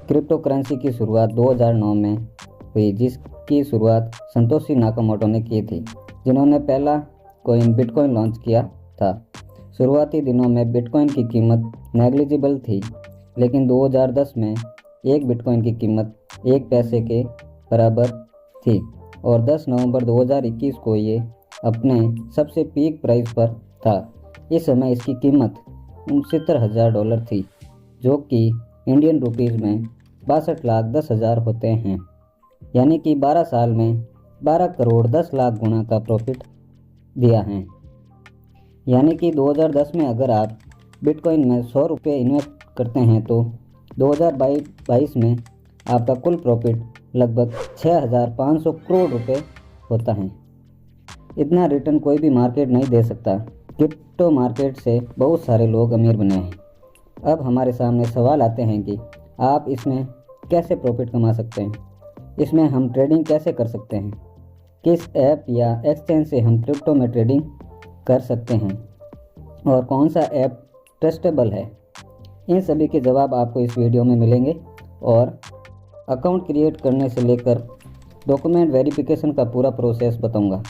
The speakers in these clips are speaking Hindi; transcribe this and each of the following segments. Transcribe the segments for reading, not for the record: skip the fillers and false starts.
क्रिप्टो करेंसी की शुरुआत 2009 में हुई, जिसकी शुरुआत संतोशी नाकामोटो ने की थी, जिन्होंने पहला कॉइन बिटकॉइन लॉन्च किया था। शुरुआती दिनों में बिटकॉइन की कीमत नेग्लिजिबल थी, लेकिन 2010 में एक बिटकॉइन की कीमत 1 पैसे के बराबर थी और 10 नवंबर 2021 को ये अपने सबसे पीक प्राइस पर था। इस समय इसकी कीमत $69,000 थी, जो कि इंडियन रुपीज़ में 62,10,000 होते हैं, यानी कि 12 साल में 12 करोड़ 10 लाख गुना का प्रॉफिट दिया है। यानी कि 2010 में अगर आप बिटकॉइन में 100 रुपये इन्वेस्ट करते हैं तो 2022 में आपका कुल प्रॉफिट लगभग 6,500 करोड़ रुपए होता है। इतना रिटर्न कोई भी मार्केट नहीं दे सकता। क्रिप्टो मार्केट से बहुत सारे लोग अमीर बने हैं। अब हमारे सामने सवाल आते हैं कि आप इसमें कैसे प्रॉफिट कमा सकते हैं, इसमें हम ट्रेडिंग कैसे कर सकते हैं, किस ऐप या एक्सचेंज से हम क्रिप्टो में ट्रेडिंग कर सकते हैं और कौन सा ऐप ट्रस्टेबल है। इन सभी के जवाब आपको इस वीडियो में मिलेंगे और अकाउंट क्रिएट करने से लेकर डॉक्यूमेंट वेरिफिकेशन का पूरा प्रोसेस बताऊंगा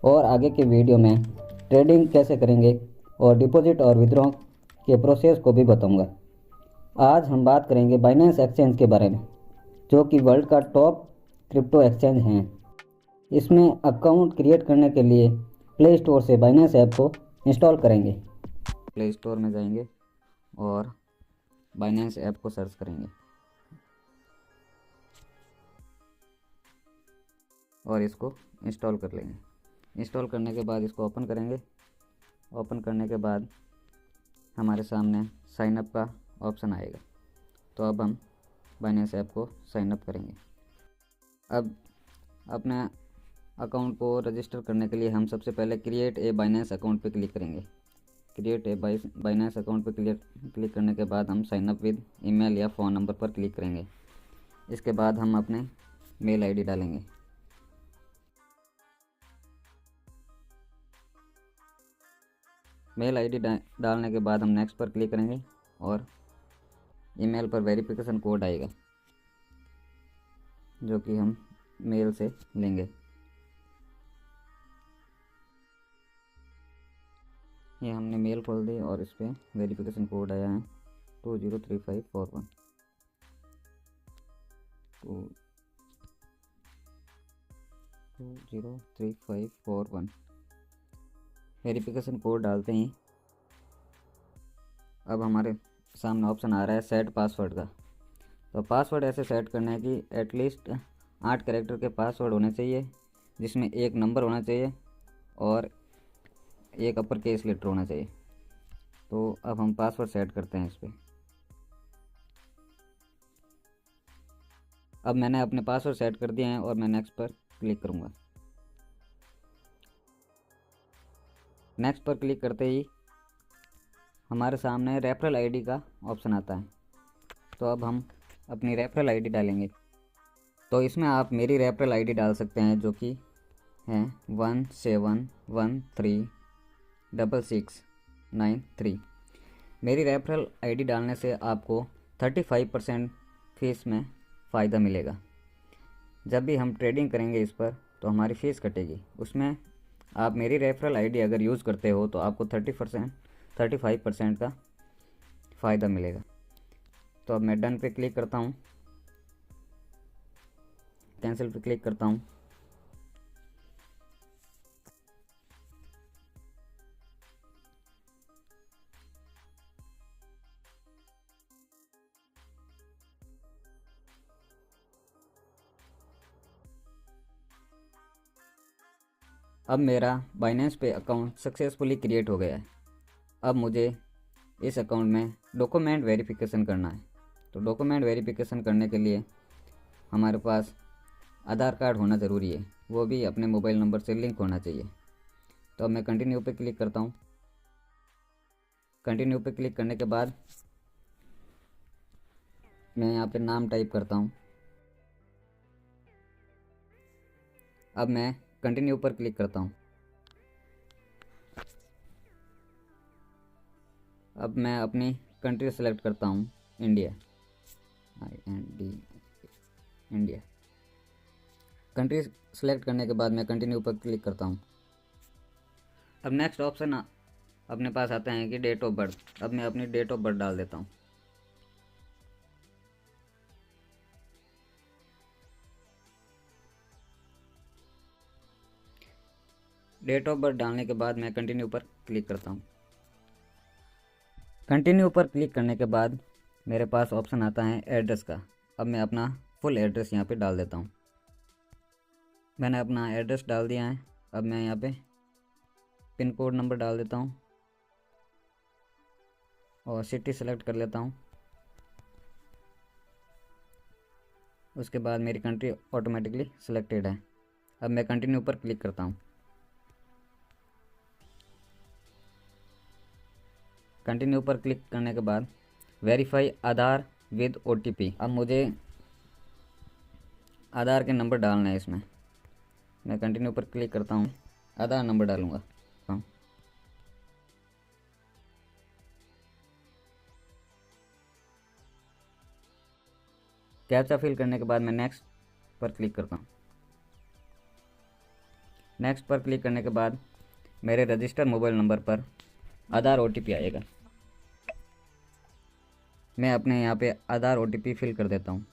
और आगे के वीडियो में ट्रेडिंग कैसे करेंगे और डिपॉजिट और विड्रॉ के प्रोसेस को भी बताऊंगा। आज हम बात करेंगे बाइनेंस एक्सचेंज के बारे में, जो कि वर्ल्ड का टॉप क्रिप्टो एक्सचेंज हैं। इसमें अकाउंट क्रिएट करने के लिए प्ले स्टोर से बाइनेंस ऐप को इंस्टॉल करेंगे। प्ले स्टोर में जाएंगे और बाइनेंस ऐप को सर्च करेंगे और इसको इंस्टॉल कर लेंगे। इंस्टॉल करने के बाद इसको ओपन करेंगे। ओपन करने के बाद हमारे सामने साइन अप का ऑप्शन आएगा, तो अब हम बाइनेंस ऐप को साइन अप करेंगे। अब अपने अकाउंट को रजिस्टर करने के लिए हम सबसे पहले क्रिएट ए बाइनेंस अकाउंट पे क्लिक करेंगे। क्रिएट ए बाइनेंस अकाउंट पे क्लिक करने के बाद हम साइन अप विद ईमेल या फ़ोन नंबर पर क्लिक करेंगे। इसके बाद हम अपने मेल आईडी डालेंगे। मेल आईडी डालने के बाद हम नेक्स्ट पर क्लिक करेंगे और ईमेल पर वेरिफिकेशन कोड आएगा, जो कि हम मेल से लेंगे। ये हमने मेल खोल दी और इस पर वेरिफिकेशन कोड आया है 203541 203541। वेरिफिकेशन कोड डालते ही अब हमारे सामने ऑप्शन आ रहा है सेट पासवर्ड का। तो पासवर्ड ऐसे सेट करना है कि एटलीस्ट 8 कैरेक्टर के पासवर्ड होने चाहिए, जिसमें एक नंबर होना चाहिए और एक अपर केस लेटर होना चाहिए। तो अब हम पासवर्ड सेट करते हैं इस पर। अब मैंने अपने पासवर्ड सेट कर दिए हैं और मैं नेक्स्ट पर क्लिक करूँगा। नेक्स्ट पर क्लिक करते ही हमारे सामने रेफरल आईडी का ऑप्शन आता है, तो अब हम अपनी रेफरल आईडी डालेंगे। तो इसमें आप मेरी रेफरल आईडी डाल सकते हैं, जो कि है 17136693। मेरी रेफरल आईडी डालने से आपको 35% फीस में फ़ायदा मिलेगा। जब भी हम ट्रेडिंग करेंगे इस पर तो हमारी फ़ीस कटेगी, उसमें आप मेरी रेफरल आईडी अगर यूज़ करते हो तो आपको 35% का फ़ायदा मिलेगा। तो अब मैं डन पे क्लिक करता हूँ, कैंसिल पे क्लिक करता हूँ। अब मेरा बाइनेंस पे अकाउंट सक्सेसफुली क्रिएट हो गया है। अब मुझे इस अकाउंट में डॉक्यूमेंट वेरिफिकेशन करना है। तो डॉक्यूमेंट वेरिफिकेशन करने के लिए हमारे पास आधार कार्ड होना ज़रूरी है, वो भी अपने मोबाइल नंबर से लिंक होना चाहिए। तो अब मैं कंटिन्यू पे क्लिक करता हूँ। कंटिन्यू पे क्लिक करने के बाद मैं यहाँ पे नाम टाइप करता हूँ। अब मैं कंटिन्यू पर क्लिक करता हूँ। अब मैं अपनी कंट्री सेलेक्ट करता हूँ। India, IND India. Country select करने के बाद मैं कंटिन्यू पर क्लिक करता हूँ। अब नेक्स्ट ऑप्शन अपने पास आते हैं कि डेट ऑफ बर्थ। अब मैं अपनी डेट ऑफ बर्थ डाल देता हूँ। डेट ऑफ बर्थ डालने के बाद मैं कंटिन्यू पर क्लिक करता हूँ। कंटिन्यू पर क्लिक करने के बाद मेरे पास ऑप्शन आता है एड्रेस का। अब मैं अपना फुल एड्रेस यहाँ पे डाल देता हूँ। मैंने अपना एड्रेस डाल दिया है। अब मैं यहाँ पे पिन कोड नंबर डाल देता हूँ और सिटी सेलेक्ट कर लेता हूँ। उसके बाद मेरी कंट्री ऑटोमेटिकली सिलेक्टेड है। अब मैं कंटिन्यू पर क्लिक करता हूँ। कंटिन्यू पर क्लिक करने के बाद वेरीफाई आधार विद OTP। अब मुझे आधार के नंबर डालना है इसमें। मैं कंटिन्यू पर क्लिक करता हूँ। आधार नंबर डालूँगा। हाँ, कैप्चा फिल करने के बाद मैं नेक्स्ट पर क्लिक करता हूँ। नेक्स्ट पर क्लिक करने के बाद मेरे रजिस्टर्ड मोबाइल नंबर पर आधार OTP आएगा। मैं अपने यहाँ पे आधार OTP फिल कर देता हूँ।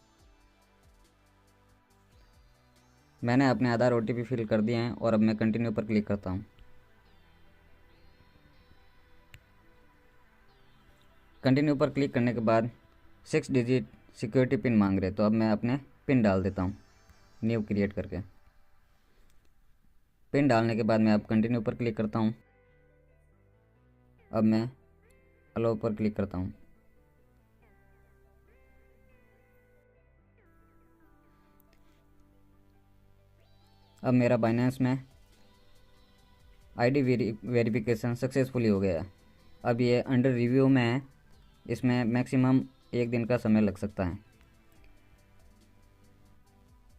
मैंने अपने आधार OTP फिल कर दिए हैं और अब मैं कंटिन्यू पर क्लिक करता हूँ। कंटिन्यू पर क्लिक करने के बाद 6 डिजिट सिक्योरिटी पिन मांग रहे, तो अब मैं अपने पिन डाल देता हूँ न्यू क्रिएट करके। पिन डालने के बाद मैं अब कंटिन्यू पर क्लिक करता हूँ। अब मैं अलाउ पर क्लिक करता हूँ। अब मेरा बाइनेंस में ID वेरिफिकेशन सक्सेसफुली हो गया है। अब ये अंडर रिव्यू में है। इसमें मैक्सिमम 1 दिन का समय लग सकता है।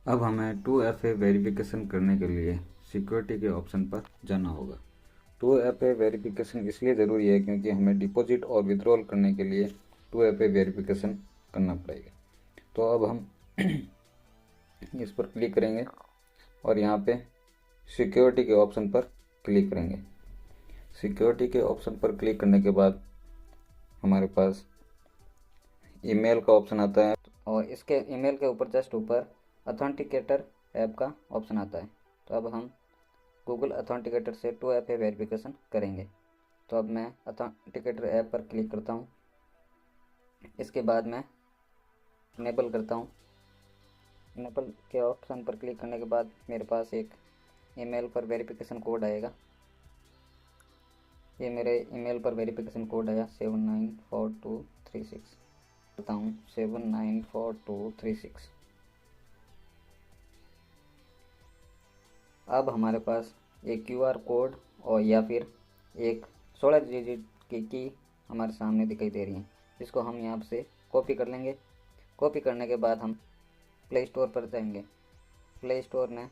अब हमें 2FA वेरिफिकेशन करने के लिए सिक्योरिटी के ऑप्शन पर जाना होगा। 2FA वेरिफिकेशन इसलिए ज़रूरी है क्योंकि हमें डिपॉजिट और विड्रॉल करने के लिए 2FA वेरिफिकेशन करना पड़ेगा। तो अब हम इस पर क्लिक करेंगे और यहाँ पे सिक्योरिटी के ऑप्शन पर क्लिक करेंगे। सिक्योरिटी के ऑप्शन पर क्लिक करने के बाद हमारे पास ईमेल का ऑप्शन आता है और इसके ईमेल के ऊपर जस्ट ऊपर अथेंटिकेटर ऐप का ऑप्शन आता है। तो अब हम गूगल अथेंटिकेटर से 2FA वेरिफिकेशन करेंगे। तो अब मैं अथेंटिकेटर ऐप पर क्लिक करता हूँ। इसके बाद मैं इनेबल करता हूँ। इनेबल के ऑप्शन पर क्लिक करने के बाद मेरे पास एक ईमेल पर वेरिफिकेशन कोड आएगा। ये मेरे ईमेल पर वेरिफिकेशन कोड आया 794236। करता हूँ 794236। अब हमारे पास एक QR कोड और या फिर एक 16 डिजिट की हमारे सामने दिखाई दे रही है, जिसको हम यहाँ से कॉपी कर लेंगे। कॉपी करने के बाद हम प्ले स्टोर पर जाएंगे। प्ले स्टोर में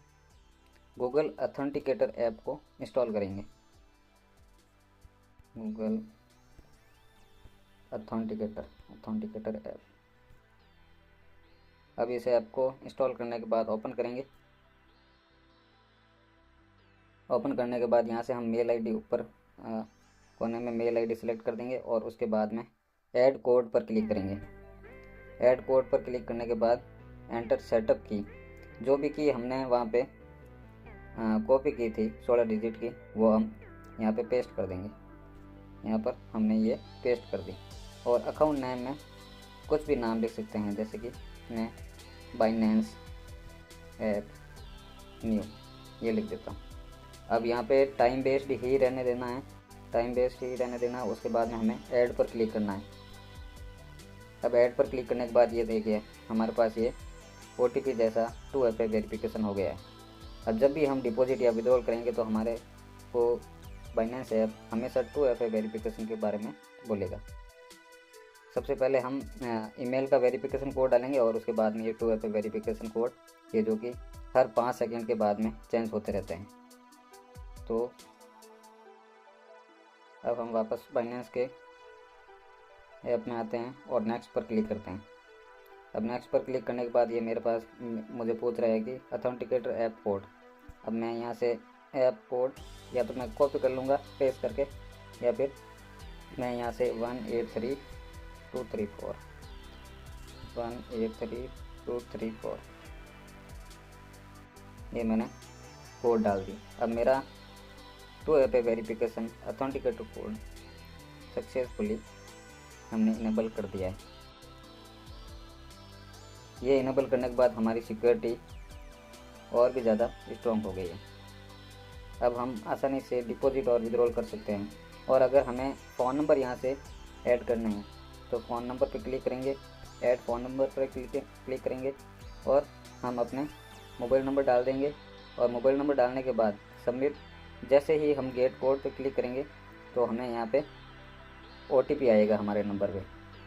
गूगल अथेंटिकेटर ऐप को इंस्टॉल करेंगे। Google authenticator app. अब इस ऐप को इंस्टॉल करने के बाद ओपन करेंगे। ओपन करने के बाद यहाँ से हम मेल ID ऊपर कोने में मेल ID सेलेक्ट कर देंगे और उसके बाद में ऐड कोड पर क्लिक करेंगे। ऐड कोड पर क्लिक करने के बाद एंटर सेटअप की, जो भी की हमने वहाँ पे कॉपी की थी 16 डिजिट की, वो हम यहाँ पे पेस्ट कर देंगे। यहाँ पर हमने ये पेस्ट कर दी और अकाउंट नेम में कुछ भी नाम लिख सकते हैं, जैसे कि मैं बाइनेंस ऐप न्यू ये लिख देता हूँ। अब यहाँ पे टाइम बेस्ड ही रहने देना है, टाइम बेस्ड ही रहने देना है। उसके बाद में हमें ऐड पर क्लिक करना है। अब ऐड पर क्लिक करने के बाद ये देखिए हमारे पास ये OTP जैसा 2FA वेरिफिकेशन हो गया है। अब जब भी हम डिपॉजिट या विड्रॉल करेंगे तो हमारे को बाइनेंस ऐप हमेशा 2FA वेरिफिकेशन के बारे में बोलेगा। सबसे पहले हम ईमेल का वेरिफिकेशन कोड डालेंगे और उसके बाद में ये 2FA वेरिफिकेशन कोड, ये जो कि हर 5 सेकंड के बाद में चेंज होते रहते हैं। तो अब हम वापस बाइनेंस के ऐप में आते हैं और नेक्स्ट पर क्लिक करते हैं। अब नेक्स्ट पर क्लिक करने के बाद ये मेरे पास मुझे पूछ रहा है कि ऑथेंटिकेटर ऐप कोड। अब मैं यहाँ से ऐप कोड या तो मैं कॉपी कर लूँगा पेस्ट करके, या फिर मैं यहाँ से 183234 183234 ये मैंने कोड डाल दी। अब मेरा 2FA verification authenticator code successfully हमने इनेबल कर दिया है। ये इनेबल करने के बाद हमारी सिक्योरिटी और भी ज़्यादा स्ट्रॉन्ग हो गई है। अब हम आसानी से डिपॉजिट और विड्रॉल कर सकते हैं। और अगर हमें फ़ोन नंबर यहाँ से ऐड करने हैं तो फ़ोन नंबर पर क्लिक करेंगे, ऐड फ़ोन नंबर पर क्लिक करेंगे और हम अपने मोबाइल नंबर डाल देंगे। और मोबाइल नंबर डालने के बाद सबमिट, जैसे ही हम गेट कोड पर क्लिक करेंगे तो हमें यहाँ पे OTP आएगा हमारे नंबर पे।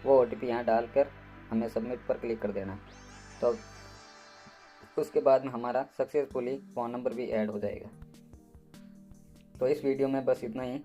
वो OTP यहाँ डालकर हमें सबमिट पर क्लिक कर देना है। तो उसके बाद में हमारा सक्सेसफुली फ़ोन नंबर भी ऐड हो जाएगा। तो इस वीडियो में बस इतना ही।